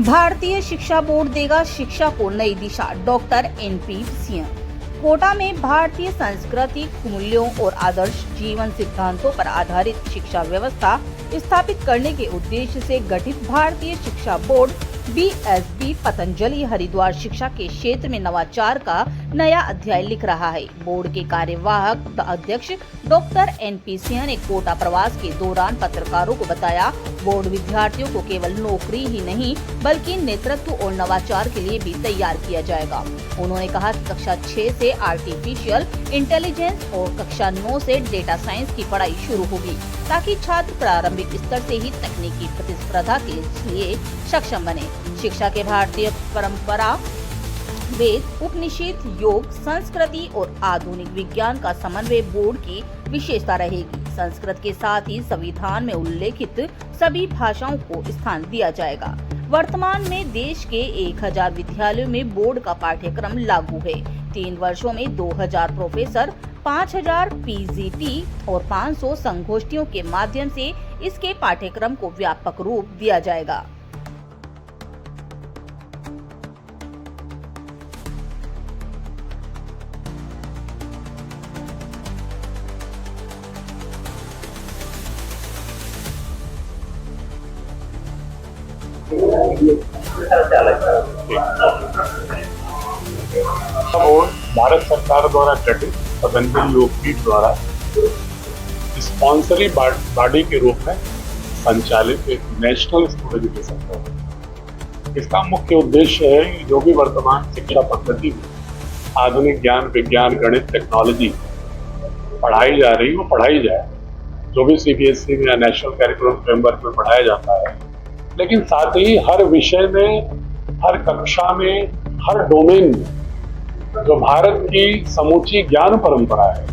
भारतीय शिक्षा बोर्ड देगा शिक्षा को नई दिशा। Doctor NP Singh. कोटा में भारतीय सांस्कृतिक मूल्यों और आदर्श जीवन सिद्धांतों पर आधारित शिक्षा व्यवस्था स्थापित करने के उद्देश्य से गठित भारतीय शिक्षा बोर्ड BSB पतंजलि हरिद्वार शिक्षा के क्षेत्र में नवाचार का नया अध्याय लिख रहा है। बोर्ड के कार्यवाहक अध्यक्ष डॉक्टर NP सिंह ने कोटा प्रवास के दौरान पत्रकारों को बताया, बोर्ड विद्यार्थियों को केवल नौकरी ही नहीं बल्कि नेतृत्व और नवाचार के लिए भी तैयार किया जाएगा। उन्होंने कहा कि कक्षा 6 से आर्टिफिशियल इंटेलिजेंस और कक्षा 9 से डेटा साइंस की पढ़ाई शुरू होगी ताकि छात्र प्रारंभिक स्तर से ही तकनीकी प्रतिस्पर्धा के लिए सक्षम बने। शिक्षा के भारतीय परंपरा, वेद, उपनिषद, योग, संस्कृति और आधुनिक विज्ञान का समन्वय बोर्ड की विशेषता रहेगी। संस्कृत के साथ ही संविधान में उल्लेखित सभी भाषाओं को स्थान दिया जाएगा। वर्तमान में देश के 1000 विद्यालयों में बोर्ड का पाठ्यक्रम लागू है। 3 वर्षों में 2000 प्रोफेसर, 5000 PGT और 500 संगोष्ठियों के माध्यम से इसके पाठ्यक्रम को व्यापक रूप दिया जाएगा। बोर्ड भारत सरकार द्वारा गठित पतंजलि योगपीठ द्वारा स्पॉन्सरी बॉडी के रूप में संचालित एक नेशनल स्कूल एजुकेशन बोर्ड। इसका मुख्य उद्देश्य है कि जो भी वर्तमान शिक्षा पद्धति में आधुनिक ज्ञान, विज्ञान, गणित, टेक्नोलॉजी पढ़ाई जा रही है वो पढ़ाई जाए। जो भी CBSE में या नेशनल कैरिकुलम फ्रेमवर्क में पढ़ाया जाता है, लेकिन साथ ही हर विषय में, हर कक्षा में, हर डोमेन में जो भारत की समूची ज्ञान परंपरा है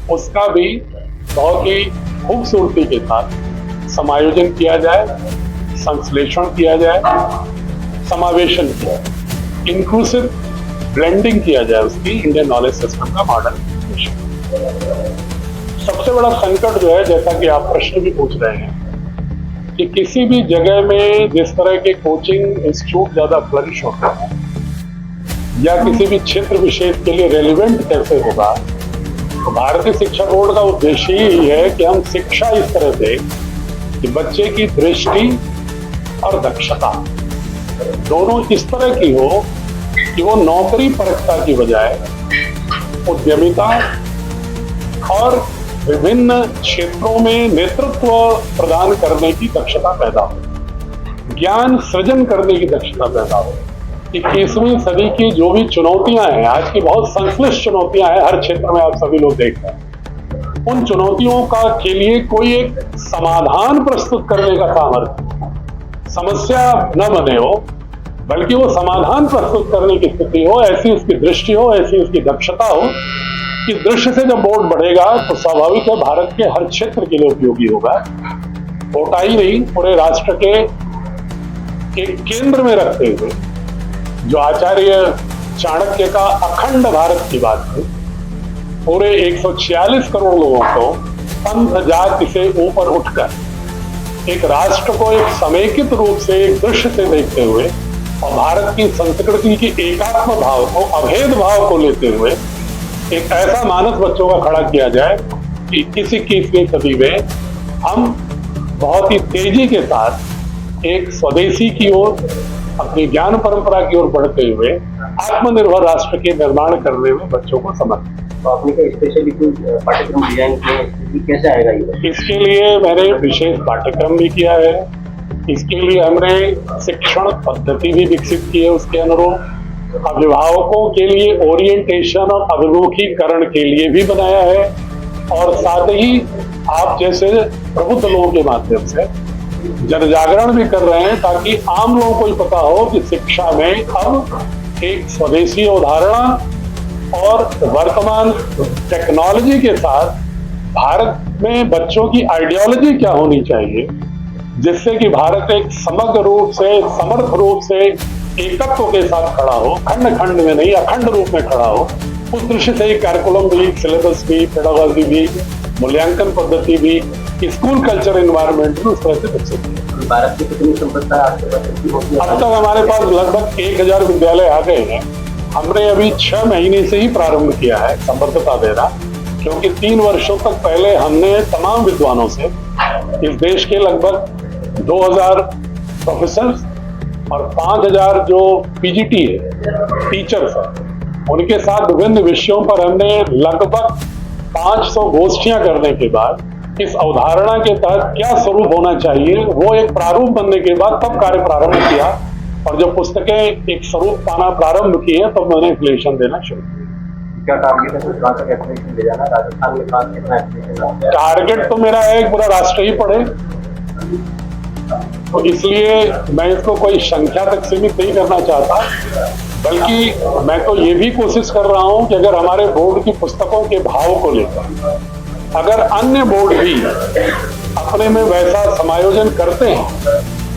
उसका भी बहुत ही खूबसूरती के साथ समायोजन किया जाए, संश्लेषण किया जाए, समावेशन किया जाए, इंक्लूसिव ब्लेंडिंग किया जाए उसकी इंडियन नॉलेज सिस्टम का मॉडल। सबसे बड़ा संकट जो है, जैसा कि आप प्रश्न भी पूछ रहे हैं, कि किसी भी जगह में जिस तरह के कोचिंग इंस्टीट्यूट ज्यादा फ्लरिश होते हैं या किसी भी क्षेत्र विशेष के लिए रेलिवेंट कैसे होगा, तो भारतीय शिक्षा बोर्ड का उद्देश्य ही है कि हम शिक्षा इस तरह से कि बच्चे की दृष्टि और दक्षता दोनों इस तरह की हो कि वो नौकरी परखता की बजाय उद्यमिता और विभिन्न क्षेत्रों में नेतृत्व प्रदान करने की दक्षता पैदा हो, ज्ञान सृजन करने की दक्षता पैदा हो। 21वीं सदी की जो भी चुनौतियां हैं, आज की बहुत संश्लिष्ट चुनौतियां हैं, हर क्षेत्र में आप सभी लोग देख रहे हैं, उन चुनौतियों का के लिए कोई एक समाधान प्रस्तुत करने का सामर्थ्य, समस्या न बने हो बल्कि वो समाधान प्रस्तुत करने की स्थिति हो, ऐसी उसकी दृष्टि हो, ऐसी उसकी दक्षता हो। इस दृष्टि से जब बोर्ड बढ़ेगा तो स्वाभाविक है भारत के हर क्षेत्र के लिए उपयोगी होगा। कोटा ही नहीं, पूरे राष्ट्र के एक केंद्र में रखते हुए जो आचार्य चाणक्य का अखंड भारत की बात है, पूरे 146 करोड़ लोगों को पंथ जाति से ऊपर उठकर एक राष्ट्र को एक समेकित रूप से, एक दृश्य से देखते हुए और भारत की संस्कृति की एकात्म भाव को, अभेद भाव को लेते हुए एक ऐसा मानस बच्चों का खड़ा किया जाए कि इस 21वीं सदी में हम बहुत ही तेजी के साथ एक स्वदेशी की ओर, अपनी ज्ञान परंपरा की ओर बढ़ते हुए आत्मनिर्भर राष्ट्र के निर्माण करने में बच्चों को समर्थ। तो आपने स्पेशली पाठ्यक्रम डिजाइन किया, कैसे आएगा ये? इसके लिए मैंने विशेष पाठ्यक्रम भी किया है। इसके लिए हमने शिक्षण पद्धति भी विकसित की है, उसके अनुरूप अभिभावकों के लिए ओरिएंटेशन और अभिमुखीकरण के लिए भी बनाया है, और साथ ही आप जैसे प्रबुद्ध लोगों के माध्यम से जन जागरण भी कर रहे हैं ताकि आम लोगों को ही पता हो कि शिक्षा में अब एक स्वदेशी अवधारणा और वर्तमान टेक्नोलॉजी के साथ भारत में बच्चों की आइडियोलॉजी क्या होनी चाहिए, जिससे कि भारत एक समग्र रूप से, समर्थ रूप से एकत्व के साथ खड़ा हो, खंड खंड में नहीं अखंड रूप में खड़ा हो। उस दृष्टि से कैरिकुलम भी, सिलेबस भी, पेडागॉजी भी, मूल्यांकन पद्धति भी, स्कूल कल्चर एनवायरनमेंट भी उस तरह से विकसित है। भारत की कितनी संपदा आपके पास होती अब तक हमारे पास लगभग 1000 विद्यालय आ गए हैं। हमने अभी 6 महीने से ही प्रारंभ किया है संबद्धता देना, क्योंकि 3 वर्षों तक पहले हमने तमाम विद्वानों से इस देश के लगभग 2000 प्रोफेसर और 5000 जो पीजीटी है टीचर्स हैं, उनके साथ विभिन्न विषयों पर हमने लगभग 500 गोष्ठियां करने के बाद इस अवधारणा के तहत क्या स्वरूप होना चाहिए, वो एक प्रारूप बनने के बाद तब कार्य प्रारंभ किया। और जब पुस्तकें एक स्वरूप पाना प्रारंभ किए तब मैंने एप्लीकेशन देना शुरू किया। क्या टारगेट है कहाँ तक एप्लीकेशन ले जाना? राजस्थान में कहाँ कितना एप्लीकेशन? टारगेट तो मेरा है पूरा राष्ट्र ही पढ़े, तो इसलिए मैं इसको कोई संख्या तक सीमित नहीं करना चाहता, बल्कि मैं तो ये भी कोशिश कर रहा हूं कि अगर हमारे बोर्ड की पुस्तकों के भाव को लेकर अगर अन्य बोर्ड भी अपने में वैसा समायोजन करते हैं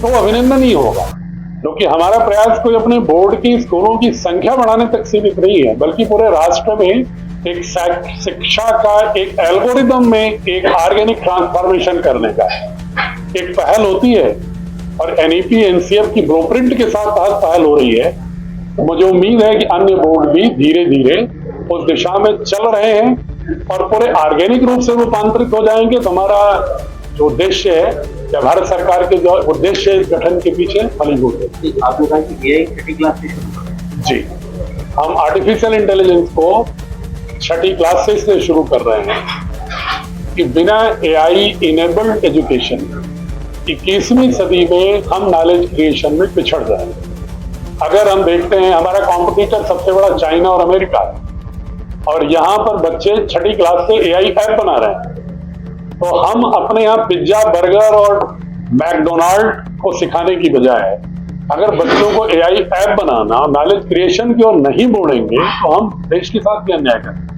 तो अभिनंदनीय होगा, क्योंकि हमारा प्रयास कोई अपने बोर्ड की स्कूलों की संख्या बढ़ाने तक सीमित नहीं है, बल्कि पूरे राष्ट्र में एक शिक्षा का एक एल्गोरिदम में एक ऑर्गेनिक ट्रांसफॉर्मेशन करने का एक पहल होती है। और एनईपी एनसीएफ की ब्लूप्रिंट के साथ पहल हो रही है। मुझे उम्मीद है कि अन्य बोर्ड भी धीरे धीरे उस दिशा में चल रहे हैं और पूरे ऑर्गेनिक रूप से रूपांतरित हो जाएंगे। तो हमारा जो उद्देश्य है या भारत सरकार के जो उद्देश्य है इस गठन के पीछे फलीभूत है। आपने कहा कि ये 6ठी क्लास से शुरू करें? जी, हम आर्टिफिशियल इंटेलिजेंस को 6ठी क्लास से शुरू कर रहे हैं कि बिना एआई इनेबल्ड एजुकेशन 21वीं सदी में हम नॉलेज क्रिएशन में पिछड़ जाएंगे। अगर हम देखते हैं हमारा कॉम्पिटिटर सबसे बड़ा चाइना और अमेरिका है, और यहाँ पर बच्चे 6ठी क्लास से एआई ऐप बना रहे हैं, तो हम अपने यहाँ पिज्जा बर्गर और मैकडोनाल्ड को सिखाने की बजाय अगर बच्चों को एआई ऐप बनाना नॉलेज क्रिएशन की ओर नहीं मोड़ेंगे तो हम देश के साथ भी अन्याय करेंगे।